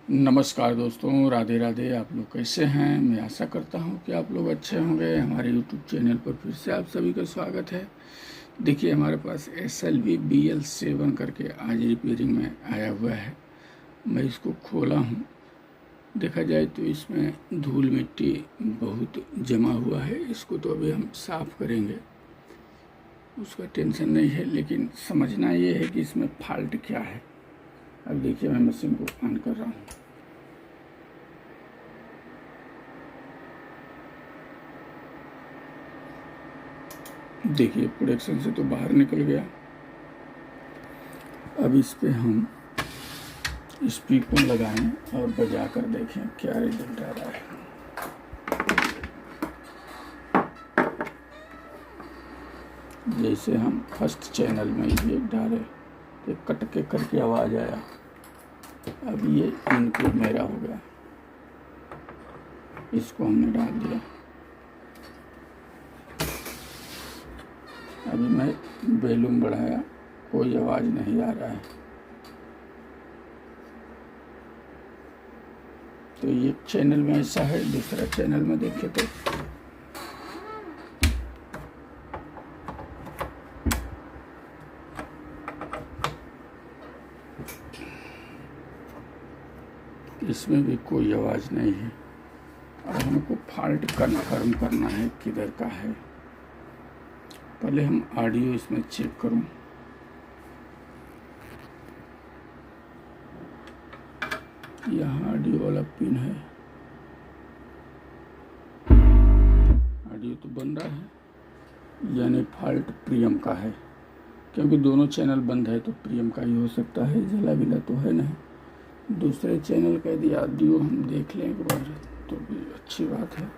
नमस्कार दोस्तों, राधे राधे। आप लोग कैसे हैं? मैं आशा करता हूं कि आप लोग अच्छे होंगे। हमारे यूट्यूब चैनल पर फिर से आप सभी का स्वागत है। देखिए, हमारे पास SLV BL7 करके आज रिपेयरिंग में आया हुआ है। मैं इसको खोला हूं। देखा जाए तो इसमें धूल मिट्टी बहुत जमा हुआ है। इसको तो अभी हम साफ़ करेंगे, उसका टेंशन नहीं है, लेकिन समझना ये है कि इसमें फॉल्ट क्या है। अब देखिए, मैं मशीन को ऑन कर रहा हूँ। देखिए, प्रोडक्शन से तो बाहर निकल गया। अब इस पे हम स्पीकर लगाएं और बजा कर देखें क्या रिजल्ट आ रहा है। जैसे हम फर्स्ट चैनल में ये डाले तो कट के करके आवाज़ आया। अब ये इनपुट मेरा हो गया, इसको हमने डाल दिया। अभी मैं वॉल्यूम बढ़ाया, कोई आवाज़ नहीं आ रहा है। तो ये चैनल में ऐसा है। दूसरा चैनल में देखें तो इसमें भी कोई आवाज़ नहीं है। अब हमको फॉल्ट कन्फर्म करना है किधर का है। पहले हम ऑडियो इसमें चेक करूं। यहाँ ऑडियो वाला पिन है, ऑडियो तो बन रहा है, यानी फॉल्ट प्रियम का है। क्योंकि दोनों चैनल बंद है तो प्रियम का ही हो सकता है, जला बिला तो है नहीं। दूसरे चैनल का यदि ऑडियो हम देख लें एक बार तो भी अच्छी बात है।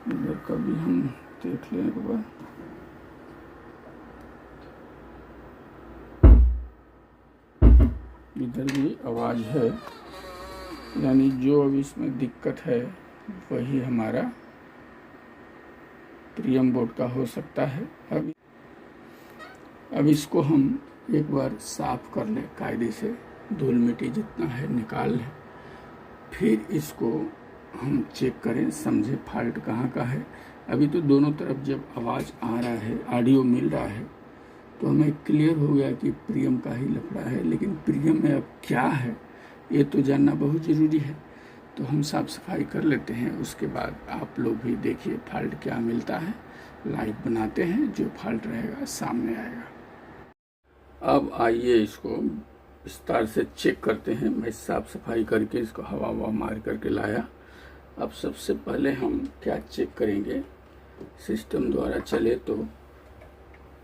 इधर का भी हम देख लें एक बार। इधर भी आवाज़ है, यानी जो अब इसमें दिक्कत है वही हमारा प्रियम बोर्ड का हो सकता है। अब इसको हम एक बार साफ कर लें कायदे से, धूल मिट्टी जितना है निकाल लें, फिर इसको हम चेक करें, समझे फॉल्ट कहाँ का है। अभी तो दोनों तरफ जब आवाज़ आ रहा है, ऑडियो मिल रहा है, तो हमें क्लियर हो गया कि प्रियम का ही लफड़ा है। लेकिन प्रियम में अब क्या है ये तो जानना बहुत ज़रूरी है। तो हम साफ सफाई कर लेते हैं, उसके बाद आप लोग भी देखिए फॉल्ट क्या मिलता है। लाइव बनाते हैं, जो फॉल्ट रहेगा सामने आएगा। अब आइए इसको विस्तार से चेक करते हैं। मैं साफ सफाई करके इसको हवा हवा मार करके लाया। अब सबसे पहले हम क्या चेक करेंगे, सिस्टम द्वारा चले तो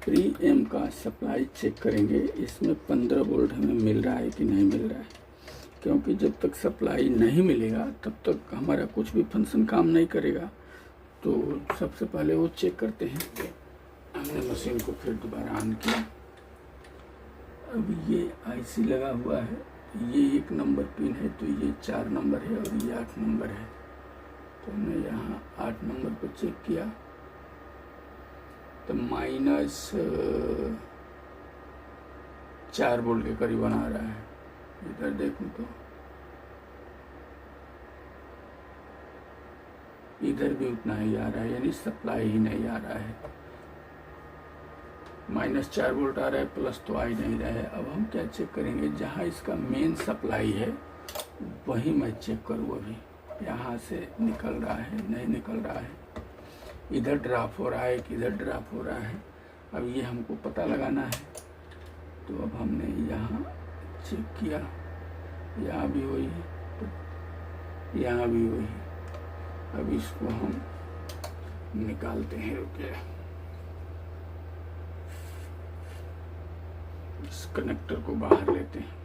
प्रीएम का सप्लाई चेक करेंगे। इसमें 15 वोल्ट हमें मिल रहा है कि नहीं मिल रहा है, क्योंकि जब तक सप्लाई नहीं मिलेगा तब तक हमारा कुछ भी फंक्शन काम नहीं करेगा। तो सबसे पहले वो चेक करते हैं। हमने मशीन को फिर दोबारा ऑन किया। अब ये IC लगा हुआ है, ये 1 नंबर पिन है, तो ये 4 नंबर है और ये 8 नंबर है। तो हमने यहाँ 8 नंबर पर चेक किया तो -4 वोल्ट के करीबन आ रहा है। इधर देखूं तो इधर भी उतना ही आ रहा है, यानी सप्लाई ही नहीं आ रहा है। -4 वोल्ट आ रहा है, प्लस तो आ ही नहीं रहा है। अब हम क्या चेक करेंगे, जहाँ इसका मेन सप्लाई है वही मैं चेक करूँ। अभी यहाँ से निकल रहा है, नहीं निकल रहा है, इधर ड्रॉप हो रहा है, किधर ड्रॉप हो रहा है, अब ये हमको पता लगाना है। तो अब हमने यहाँ चेक किया, यहाँ भी वही है, तो यहाँ भी वही है। अब इसको हम निकालते हैं। रुकिए, इस कनेक्टर को बाहर लेते हैं।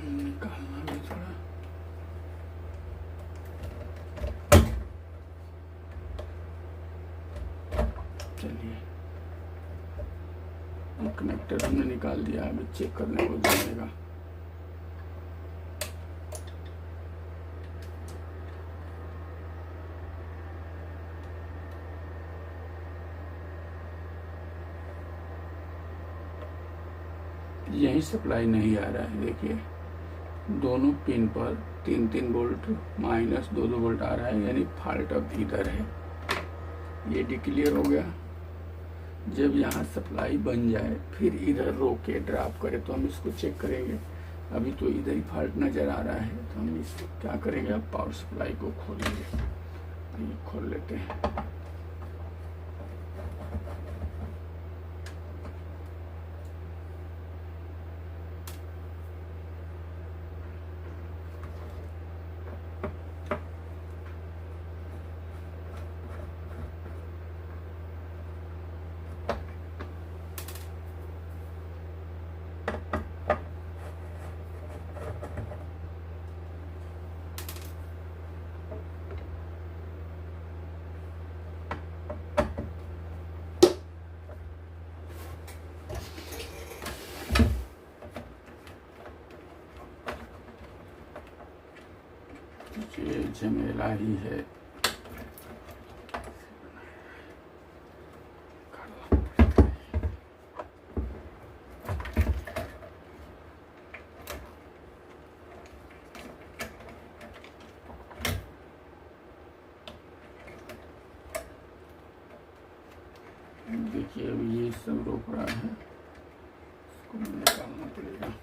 निकालना भी थोड़ा, चलिए कनेक्टर हमने निकाल दिया। अभी चेक करने को जाएगा। यही सप्लाई नहीं आ रहा है। देखिए दोनों पिन पर 3-3 वोल्ट माइनस 2-2 वोल्ट आ रहा है, यानी फॉल्ट अब इधर है। ये डिक्लेयर हो गया। जब यहाँ सप्लाई बन जाए फिर इधर रोके ड्रॉप करे तो हम इसको चेक करेंगे। अभी तो इधर ही फॉल्ट नज़र आ रहा है, तो हम इसको क्या करेंगे, अब पावर सप्लाई को खोलेंगे। ये खोल लेते हैं। ये झमेला ही है। देखिए अब ये सब रोक रहा है, इसको निकालना पड़ेगा।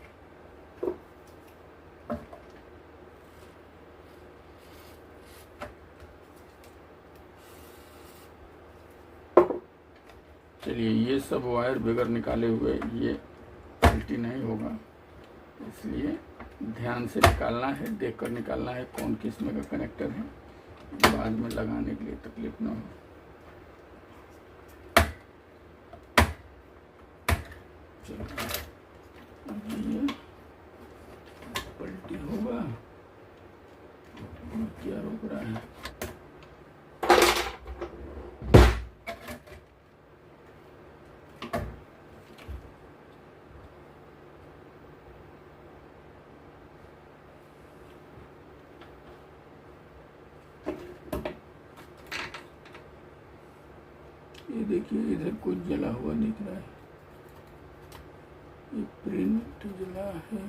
चलिए ये सब वायर बगैर निकाले हुए ये पलटी नहीं होगा, इसलिए ध्यान से निकालना है, देखकर निकालना है कौन किस में का कनेक्टर है, बाद में लगाने के लिए तकलीफ ना हो। चलिए ये पलटी होगा, क्या रोक रहा है। ये देखिए इधर कुछ जला हुआ दिख रहा है, ये प्रिंट जला है।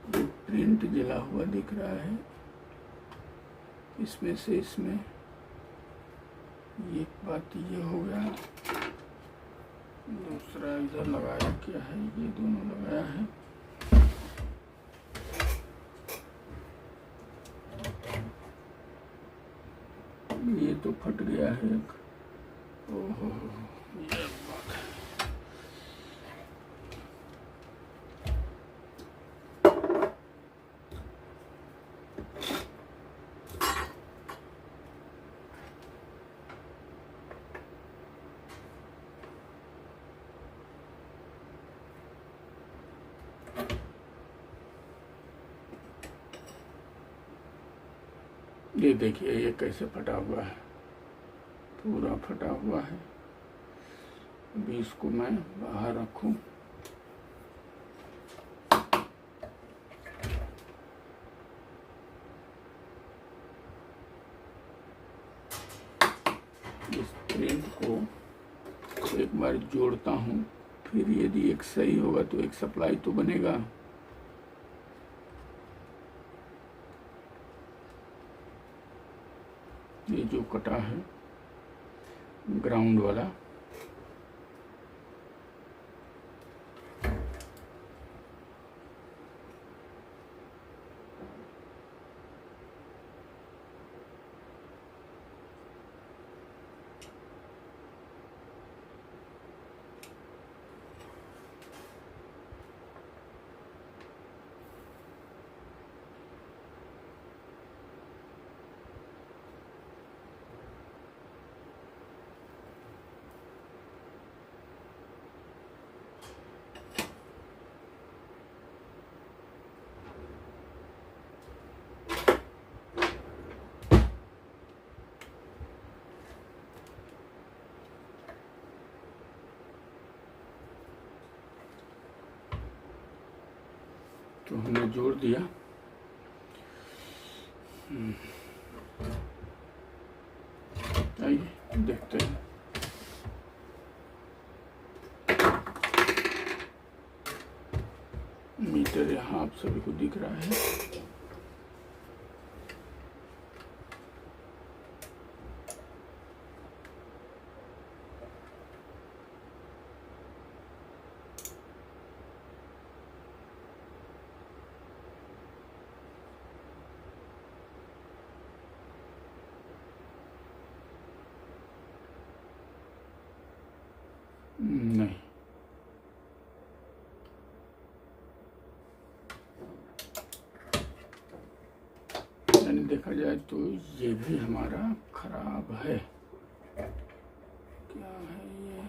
ये प्रिंट जला हुआ दिख रहा है, इसमें से इसमें ये बात ये हो गया। दूसरा इधर लगाया क्या है, ये दोनों लगाया है। ये तो फट गया है एक। ओहो ये बात है। ये देखिए ये कैसे फटा हुआ है, पूरा फटा हुआ है। अभी इसको मैं बाहर रखूं। इस प्रिंट को एक बार जोड़ता हूं, फिर यदि एक सही होगा तो एक सप्लाई तो बनेगा। ये जो कटा है ग्राउंड वाला, तो हमने जोड़ दिया। आइए देखते हैं। मीटर यहाँ आप सभी को दिख रहा है। नहीं, यानी देखा जाए तो ये भी हमारा खराब है। क्या है ये?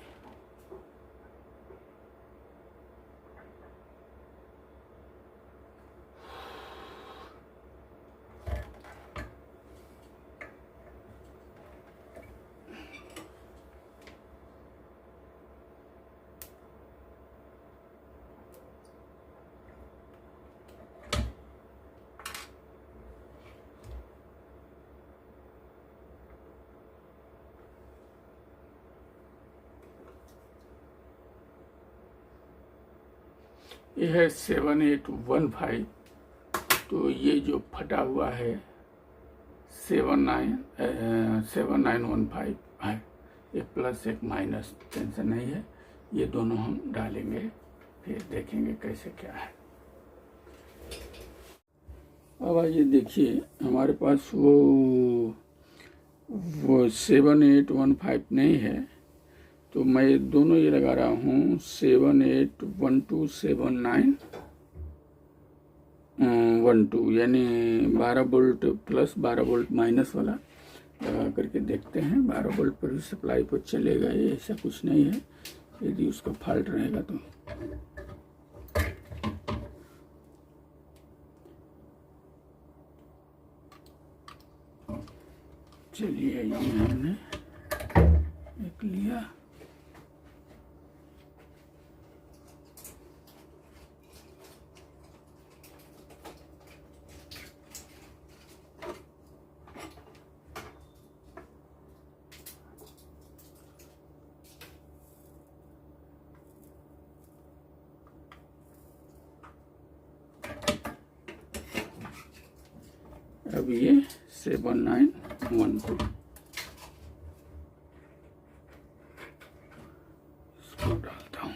ये है 7815। तो ये जो फटा हुआ है 7915 है। एक प्लस एक माइनस, टेंशन नहीं है। ये दोनों हम डालेंगे, फिर देखेंगे कैसे क्या है। अब आइए देखिए, हमारे पास वो 7815 नहीं है, तो मैं दोनों ये लगा रहा हूँ 78127912, यानी 12 वोल्ट प्लस 12 वोल्ट माइनस वाला लगा करके देखते हैं। 12 वोल्ट पर भी सप्लाई पर चलेगा ये, ऐसा कुछ नहीं है। यदि उसका फॉल्ट रहेगा तो चलिए, ये हमने एक लिया। अब ये 7912 इसको डालता हूँ।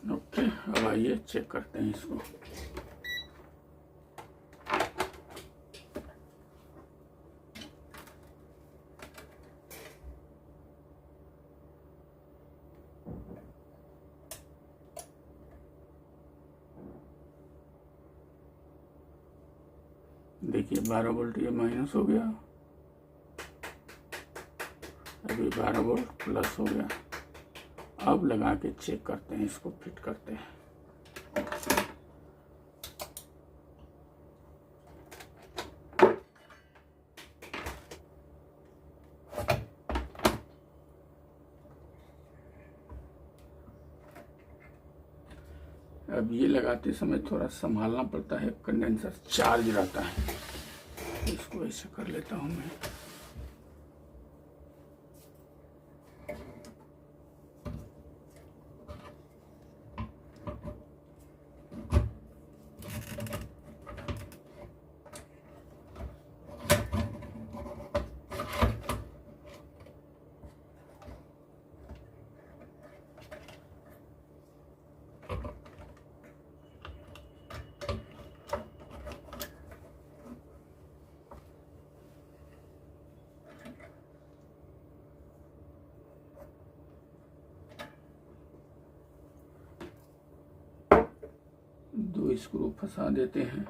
ओके, अब आइए चेक करते हैं इसको। देखिए 12 वोल्ट ये माइनस हो गया, अभी 12 वोल्ट प्लस हो गया। अब लगा के चेक करते हैं, इसको फिट करते हैं। अब ये लगाते समय थोड़ा संभालना पड़ता है, कंडेंसर चार्ज रहता है। इसको ऐसे कर लेता हूँ मैं। दो स्क्रू फंसा देते हैं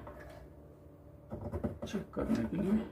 चेक करने के लिए।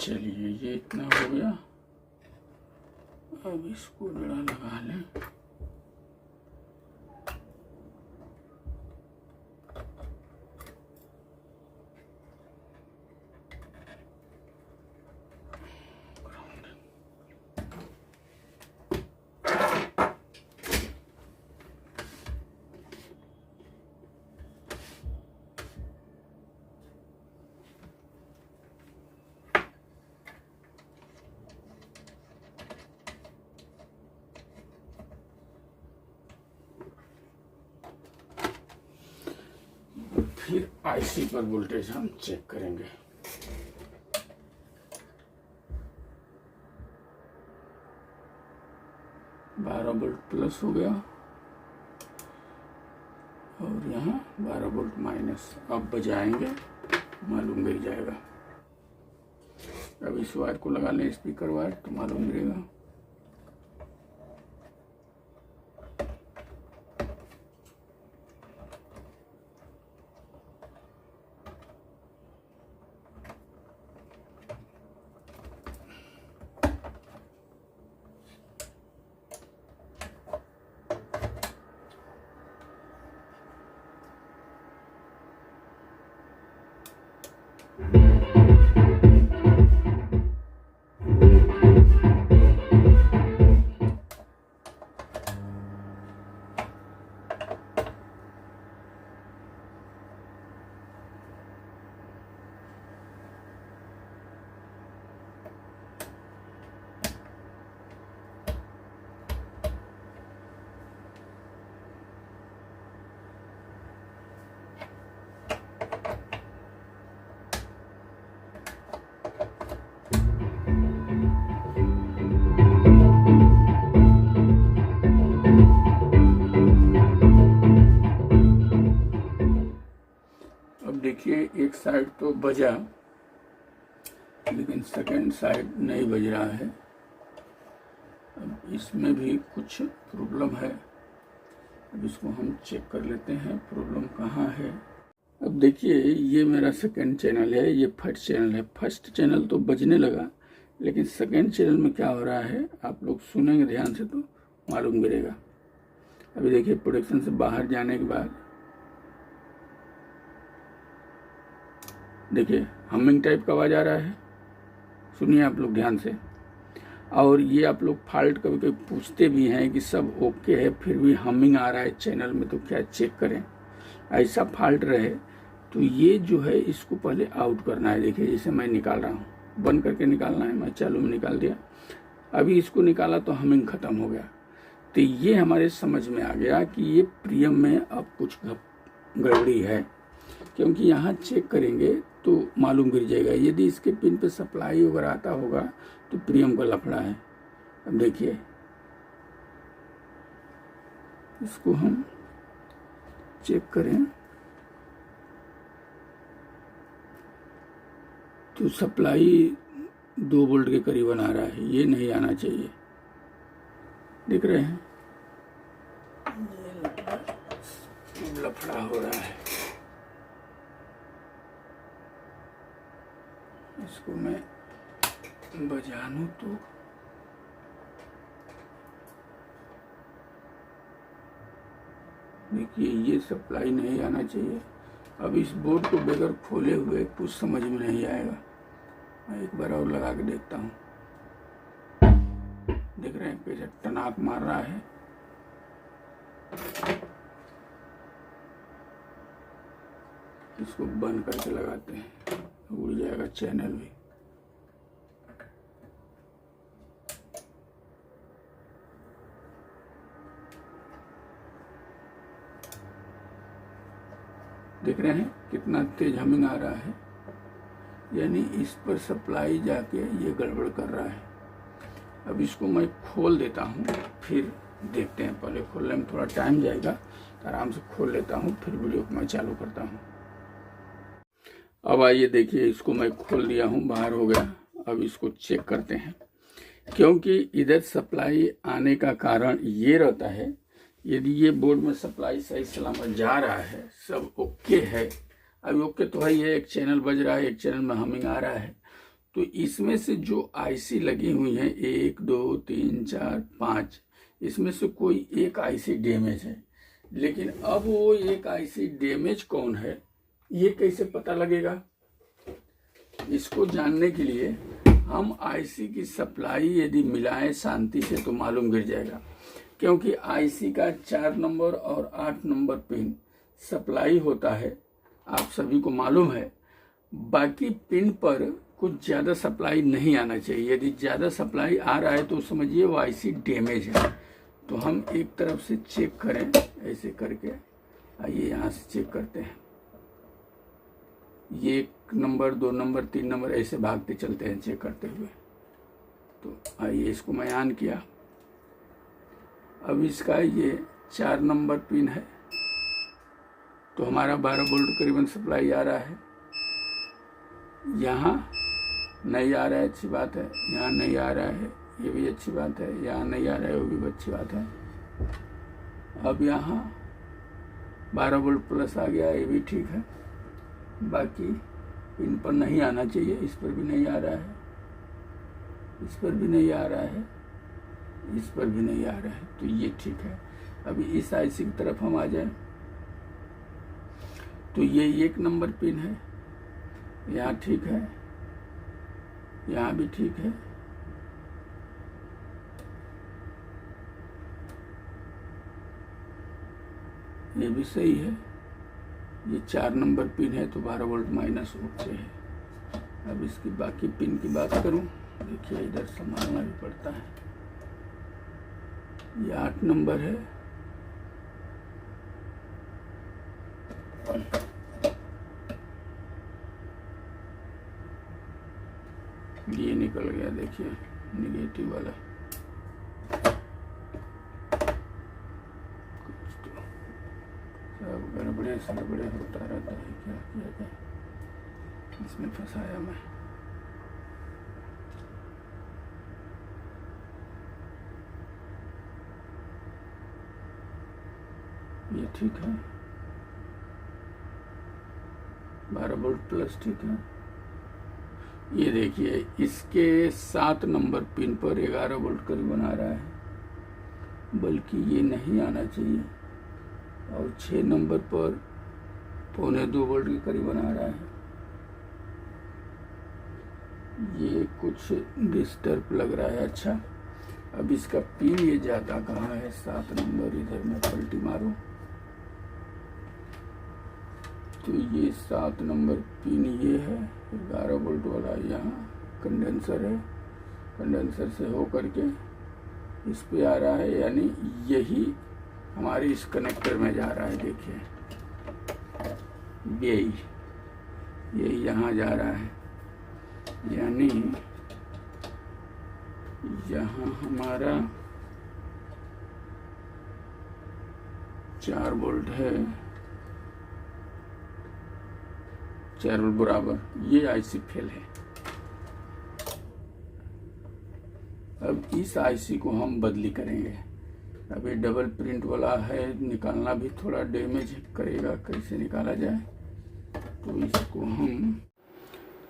चलिए ये इतना हो गया। अब इसको जरा लगा लें। फिर आईसी पर वोल्टेज हम चेक करेंगे। बारह वोल्ट प्लस हो गया और यहाँ 12 वोल्ट माइनस। अब बजाएंगे मालूम मिल जाएगा। अब इस वायर को लगा लें, स्पीकर वायर, तो मालूम मिलेगा। देखिए एक साइड तो बजा, लेकिन सेकंड साइड नहीं बज रहा है। अब इसमें भी कुछ प्रॉब्लम है। अब इसको हम चेक कर लेते हैं प्रॉब्लम कहाँ है। अब देखिए ये मेरा सेकंड चैनल है, ये फर्स्ट चैनल है। फर्स्ट चैनल तो बजने लगा, लेकिन सेकंड चैनल में क्या हो रहा है आप लोग सुनेंगे ध्यान से तो मालूम गिरेगा। अभी देखिए प्रोडक्शन से बाहर जाने के बाद देखिए हमिंग टाइप का आवाज आ रहा है, सुनिए आप लोग ध्यान से। और ये आप लोग फॉल्ट कभी कभी पूछते भी हैं कि सब ओके है फिर भी हमिंग आ रहा है चैनल में, तो क्या चेक करें। ऐसा फॉल्ट रहे तो ये जो है इसको पहले आउट करना है। देखिए जैसे मैं निकाल रहा हूँ, बंद करके निकालना है, मैं चालू में निकाल दिया, अभी इसको निकाला तो हमिंग खत्म हो गया। तो ये हमारे समझ में आ गया कि ये प्रियम में अब कुछ गड़बड़ी है, क्योंकि यहाँ चेक करेंगे तो मालूम गिर जाएगा। यदि इसके पिन पे सप्लाई वगैरह आता होगा तो प्रियम का लफड़ा है। अब देखिए इसको हम चेक करें तो सप्लाई 2 वोल्ट के करीबन आ रहा है, ये नहीं आना चाहिए। देख रहे हैं ये लफड़ा हो रहा है। इसको मैं बजा लूं तो देखिए ये सप्लाई नहीं आना चाहिए। अब इस बोर्ड को बगैर खोले हुए कुछ समझ में नहीं आएगा। मैं एक बार और लगा के देखता हूँ। देख रहे हैं कैसे टनाक मार रहा है। इसको बंद करके लगाते हैं, उड़ जाएगा चैनल भी। देख रहे हैं कितना तेज हमिंग आ रहा है, यानी इस पर सप्लाई जाके ये गड़बड़ कर रहा है। अब इसको मैं खोल देता हूँ, फिर देखते हैं। पहले खोलने में थोड़ा टाइम जाएगा, आराम से खोल लेता हूँ, फिर वीडियो को मैं चालू करता हूँ। अब आइए देखिए, इसको मैं खोल दिया हूँ, बाहर हो गया। अब इसको चेक करते हैं, क्योंकि इधर सप्लाई आने का कारण ये रहता है, यदि ये बोर्ड में सप्लाई सही सलामत जा रहा है, सब ओके है, अभी ओके तो है, ये एक चैनल बज रहा है, एक चैनल में हमिंग आ रहा है, तो इसमें से जो आईसी लगी हुई है 1 2 3 4 5, इसमें से कोई एक आईसी डैमेज है। लेकिन अब वो एक आईसी डैमेज कौन है ये कैसे पता लगेगा? इसको जानने के लिए हम आईसी की सप्लाई यदि मिलाएं शांति से तो मालूम गिर जाएगा, क्योंकि आईसी का 4 नंबर और 8 नंबर पिन सप्लाई होता है, आप सभी को मालूम है। बाकी पिन पर कुछ ज्यादा सप्लाई नहीं आना चाहिए। यदि ज्यादा सप्लाई आ रहा है तो समझिए वो आईसी डैमेज है। तो हम एक तरफ से चेक करें, ऐसे करके आइए यहाँ से चेक करते हैं। ये 1 नंबर 2 नंबर 3 नंबर ऐसे भागते चलते हैं चेक करते हुए। तो आइए इसको मैं ऑन किया। अब इसका ये 4 नंबर पिन है, तो हमारा 12 वोल्ट करीबन सप्लाई आ रहा है। यहाँ नहीं आ रहा है, अच्छी बात है। यहाँ नहीं आ रहा है, ये भी अच्छी बात है। यहाँ नहीं आ रहा है, वो भी अच्छी बात है। अब यहाँ 12 वोल्ट प्लस आ गया, ये भी ठीक है। बाकी पिन पर नहीं आना चाहिए, इस पर भी नहीं आ रहा है, इस पर भी नहीं आ रहा है, इस पर भी नहीं आ रहा है, तो ये ठीक है। अभी इस आईसी की तरफ हम आ जाए तो ये 1 नंबर पिन है, यहाँ ठीक है, यहाँ भी ठीक है। ये भी सही है। ये 4 नंबर पिन है तो 12 वोल्ट माइनस ओके है। अब इसकी बाकी पिन की बात करूं, देखिए इधर संभालना भी पड़ता है। ये 8 नंबर है, ये निकल गया, देखिए निगेटिव वाला। सब गड़बड़े सड़बड़े होता रहता है, क्या किया जाए, इसमें फंसाया मैं। ये ठीक है, 12 वोल्ट प्लस, ठीक है। ये देखिए इसके 7 नंबर पिन पर 11 वोल्ट करीबन आ रहा है, बल्कि ये नहीं आना चाहिए। और 6 नंबर पर 1.25 वोल्ट के करीबन आ रहा है। ये कुछ डिस्टर्ब लग रहा है। अच्छा, अब इसका पिन ये जाता कहाँ है? 7 नंबर, इधर मैं पलटी मारूं तो ये 7 नंबर पिन ये है, 11 वोल्ट वाला। यहाँ कंडेंसर है, कंडेंसर से हो करके इस पे आ रहा है, यानी यही हमारे इस कनेक्टर में जा रहा है। देखिए यही यहाँ जा रहा है, यानी यहाँ हमारा 4 वोल्ट है, 4 वोल्ट बराबर। ये आईसी फेल है। अब इस आईसी को हम बदली करेंगे। अभी डबल प्रिंट वाला है, निकालना भी थोड़ा डैमेज करेगा। कैसे निकाला जाए? तो इसको हम,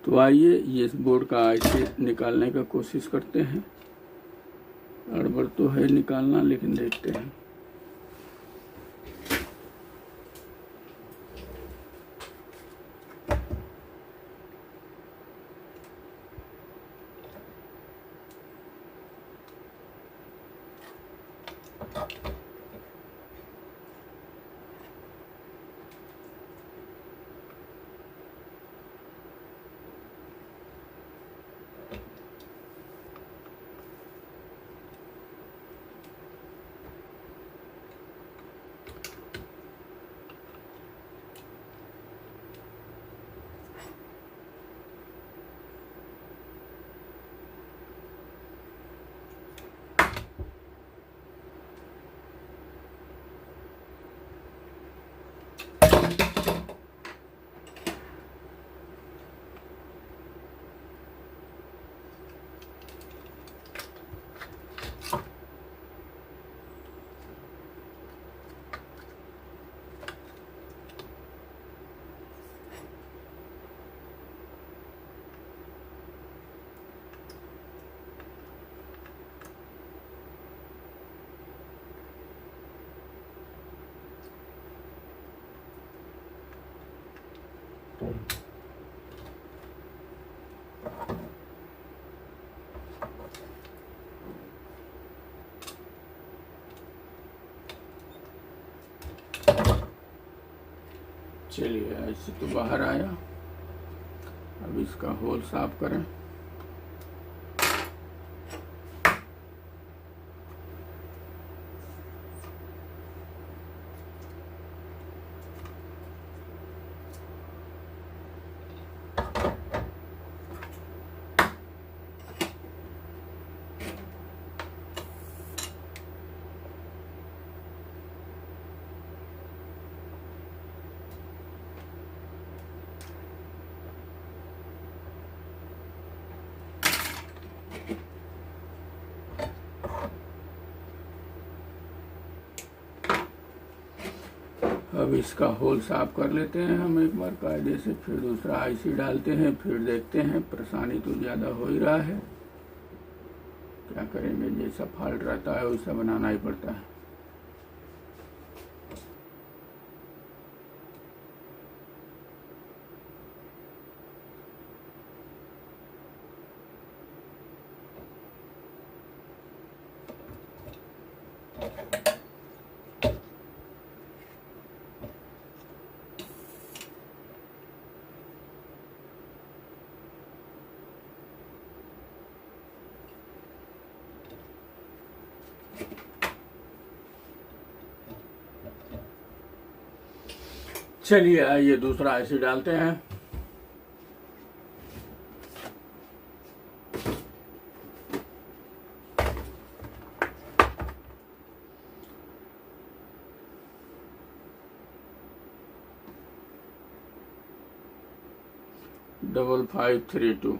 तो आइए ये बोर्ड का आईसी निकालने का कोशिश करते हैं। गड़बड़ तो है निकालना, लेकिन देखते हैं। चलिए, ऐसे तो बाहर आया। अब इसका होल साफ करें। अब इसका होल साफ कर लेते हैं हम एक बार कायदे से, फिर दूसरा आईसी डालते हैं, फिर देखते हैं। परेशानी तो ज़्यादा हो ही रहा है, क्या करेंगे? जैसा फॉल्ट रहता है वैसा बनाना ही पड़ता है। चलिए आइए दूसरा आईसी डालते हैं। डबल 532।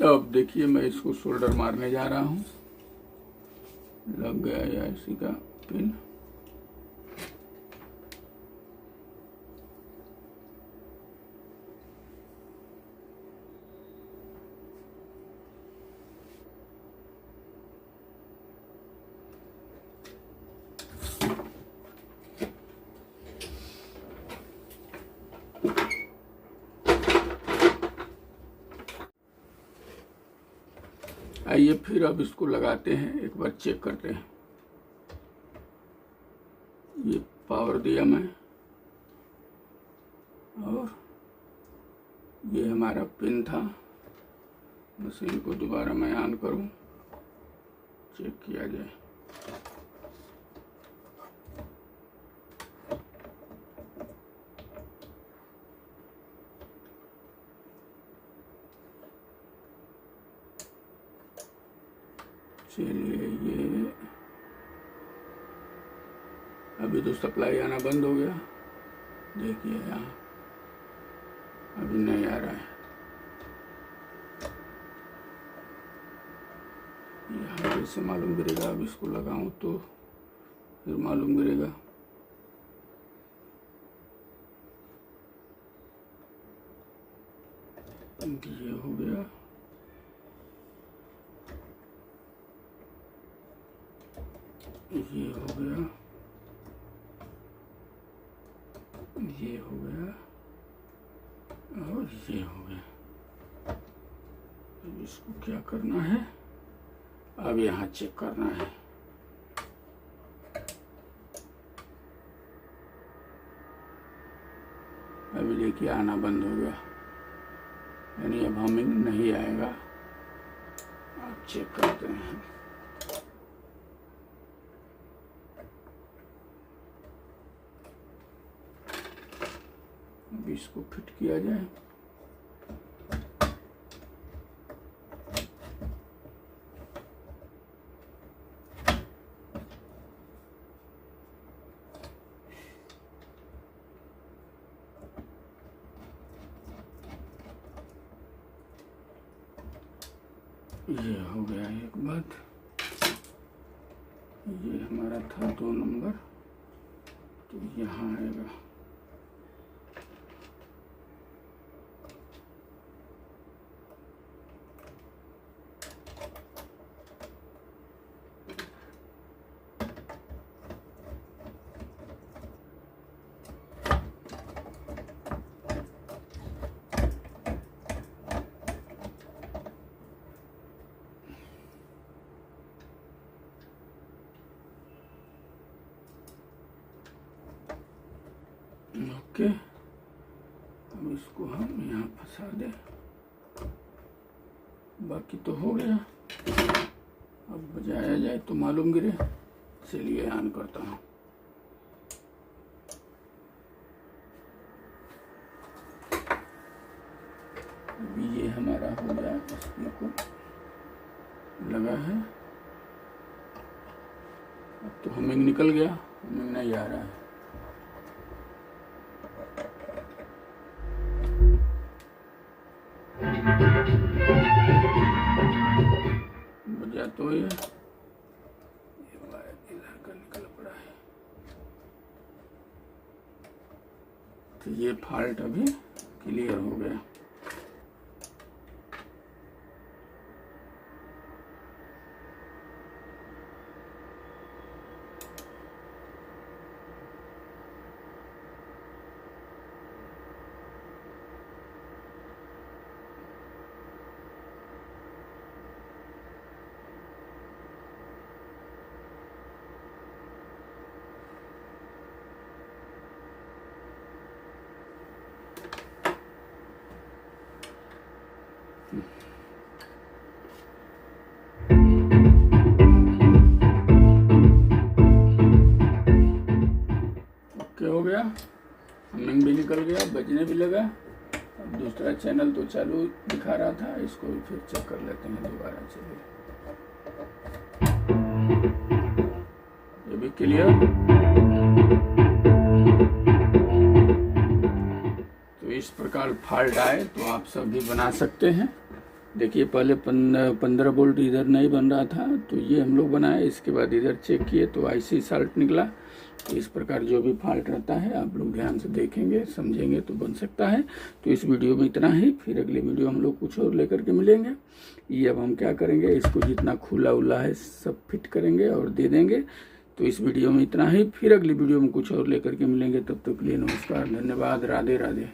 अब देखिए मैं इसको शोल्डर मारने जा रहा हूँ। लग गया या इसी का पिन। आइए फिर अब इसको लगाते हैं, एक बार चेक करते हैं। ये पावर दिया मैं, और ये हमारा पिन था। मशीन को दोबारा मैं ऑन करूं, चेक किया जाए। चलिए, ये अभी तो सप्लाई आना बंद हो गया। देखिए यहाँ अभी नहीं आ रहा है। यहाँ कैसे मालूम गिरेगा? अब इसको लगाऊं तो फिर मालूम गिरेगा। ये हो गया। ये हो गया, ये हो गया, और ये हो गया। अब इसको क्या करना है? अब यहाँ चेक करना है। अभी देखिए आना बंद हो गया, यानी अब हमिंग नहीं आएगा। आप चेक करते हैं। अब इसको फिट किया जाए। ये हो गया एक बात। ये हमारा था 2 नंबर, तो यहाँ आएगा। ओके, अब इसको हम यहाँ फंसा दें। बाकी तो हो गया। अब बजाया जाए तो मालूम गिरे। चलिए ऑन करता हूँ। अभी ये हमारा हो गया, इसमें को लगा है। अब तो हमिंग निकल गया, हमिंग नहीं आ रहा है। बजा तो ये इधर का निकल पड़ा है। तो ये फॉल्ट अभी क्लियर हो गया। हो गया, हमिंग भी निकल गया, बजने भी लगा। अब दूसरा चैनल तो चालू दिखा रहा था, इसको भी फिर चेक कर लेते हैं दोबारा। चलिए, ये भी क्लियर। तो इस प्रकार फॉल्ट आए तो आप सब भी बना सकते हैं। देखिए पहले 15 वोल्ट इधर नहीं बन रहा था, तो ये हम लोग बनाए। इसके बाद इधर चेक किए तो आईसी साल्ट निकला। तो इस प्रकार जो भी फॉल्ट रहता है आप लोग ध्यान से देखेंगे, समझेंगे तो बन सकता है। तो इस वीडियो में इतना ही, फिर अगली वीडियो हम लोग कुछ और लेकर के मिलेंगे। ये अब हम क्या करेंगे, इसको जितना खुला उला है सब फिट करेंगे और दे देंगे। तो इस वीडियो में इतना ही, फिर अगली वीडियो में कुछ और लेकर के मिलेंगे। तब तक के लिए नमस्कार, धन्यवाद, राधे राधे।